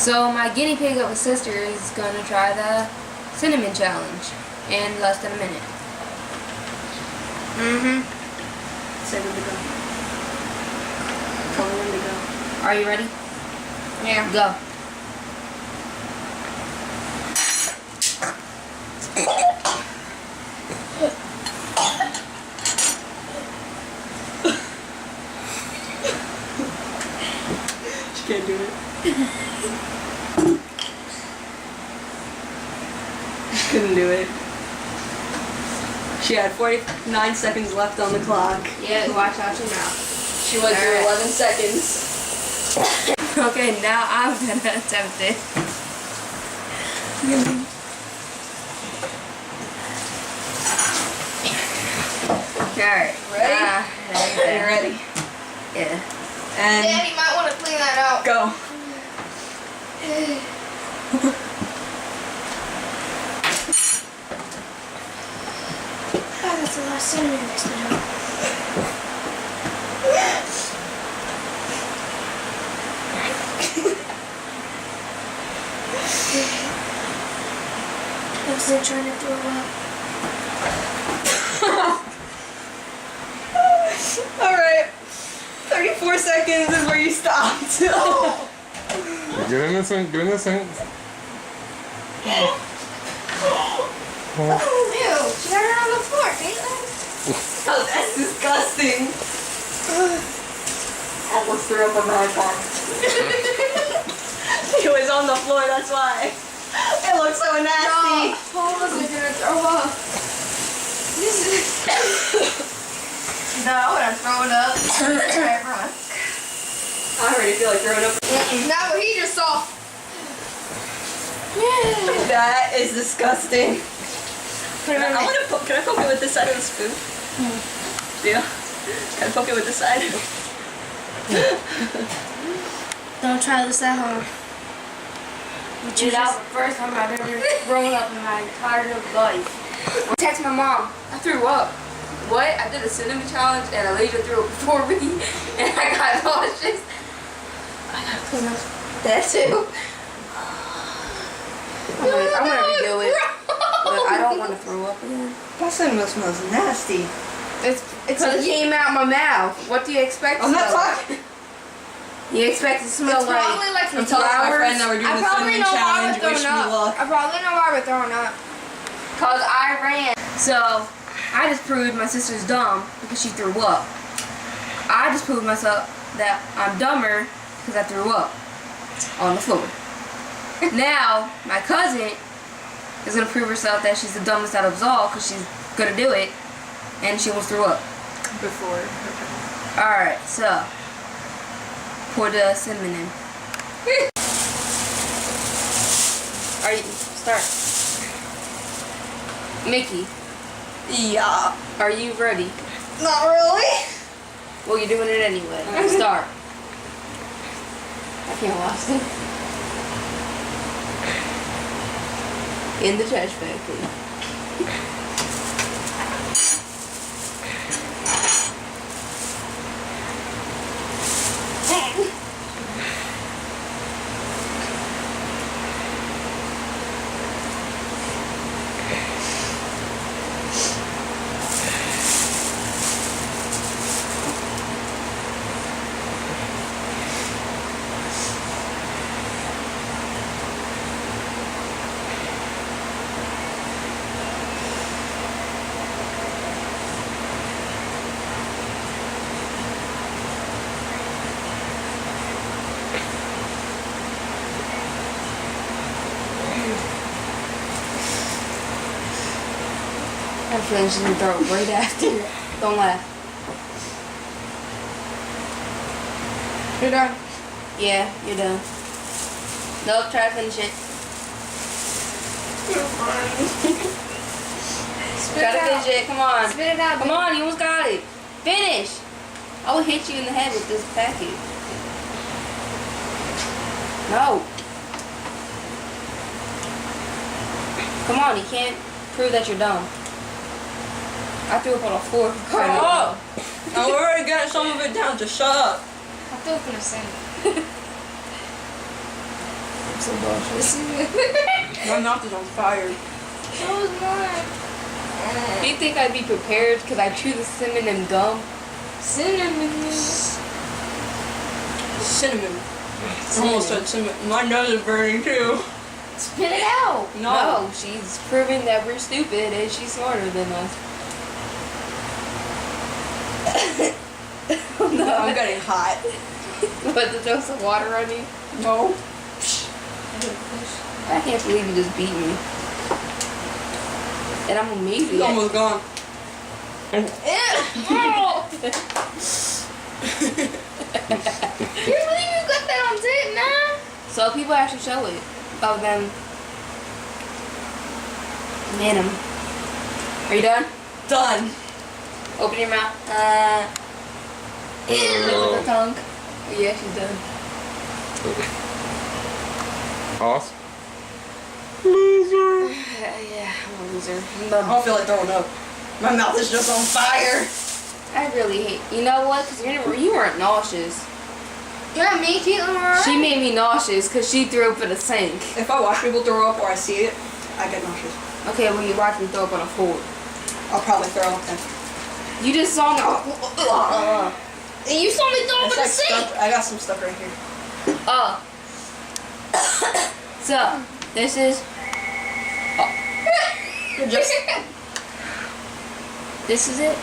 So my guinea pig of a sister is going to try the cinnamon challenge in less than a minute. Say when to go. Tell me when to go. Are you ready? Yeah. Go. She can't do it. She couldn't do it. She had 49 seconds left on the clock. Yeah, watch out your mouth. She went through Alright. 11 seconds. Okay, now I'm going to attempt it. Alright. Ready? There you Are you go. ready? Yeah. And Daddy might want to clean that out. go. Oh, that's the last cinnamon mixed it up. I wasn't trying to throw up. Alright. 34 seconds is where you stopped. Get in the sink, get in the sink. Ew, she got it on the floor, Caitlin. Oh, that's disgusting. Almost threw up on my iPod. It was on the floor, that's why. It looks so nasty. Paula's gonna throw up. No, I would have thrown up. I already feel like throwing up. Not what he just saw. That is disgusting. Put it I on want to can I poke it with this side of the spoon? Yeah. Can I poke it with this side? Don't try this at home. Dude, that was the first time I've ever thrown up in my entire life. I text my mom. I threw up. What? I did a cinnamon challenge and Elijah threw up before me and I got nauseous. I gotta clean up that too. I'm gonna redo it. But I don't want to throw up again. That cinnamon smells nasty. It came out my mouth. What do you expect? I'm to not smell? talking. You expect it to smell It's probably like I'm telling my friend that we're doing I the probably cinnamon know why challenge. we're Wish throwing me up. luck. I probably know why we're throwing up. Cause I ran. So I just proved my sister's dumb because she threw up. I just proved myself that I'm dumber because I threw up on the floor. Now my cousin is gonna prove herself that she's the dumbest out of us all because she's gonna do it, and she almost threw up. Before. All right, so pour the cinnamon in. Are you start? Mickey, Yeah. are you ready? Not really. Well, you're doing it anyway. Start. I can't watch it. In the trash bag, please. I'm feeling she's gonna throw it right after. Don't laugh. You're done. Yeah, you're done. Nope, try to finish it. Spit Try it to out. finish it. Come on. Spit it out. Come on, you almost got it. Finish. I will hit you in the head with this package. No. Come on, you can't prove that you're dumb. I threw up on a floor. Shut up. I already got some of it down. Just shut up. I threw up in the sink. so nauseous. My mouth is on fire. So is mine. Do you think I'd be prepared because I chew the cinnamon gum? Cinnamon. Cinnamon. I almost said cinnamon. My nose is burning too. Spit it out. No, she's proving that we're stupid and she's smarter than us. I'm getting hot. But to throw some water on you? No. I can't believe you just beat me. And I'm amazing. It's almost gone. Can't believe you got that on tape, man. So people actually show it of them. Man, are you done? Done. Open your mouth. Look at the tongue. Yeah, she's done. Awesome. Loser. Yeah, I'm a loser. I don't feel like throwing up. My mouth is just on fire. I really hate. You know what? Because you weren't nauseous. Yeah, me, Caitlin, alright. She made me nauseous because she threw up in a sink. If I watch people throw up or I see it, I get nauseous. Okay, when you watch me throw up on a floor. I'll probably throw up then. You just saw me. And you saw me throw up It's in the like sink. stuck. I got some stuff right here. So, this is. Just This is it.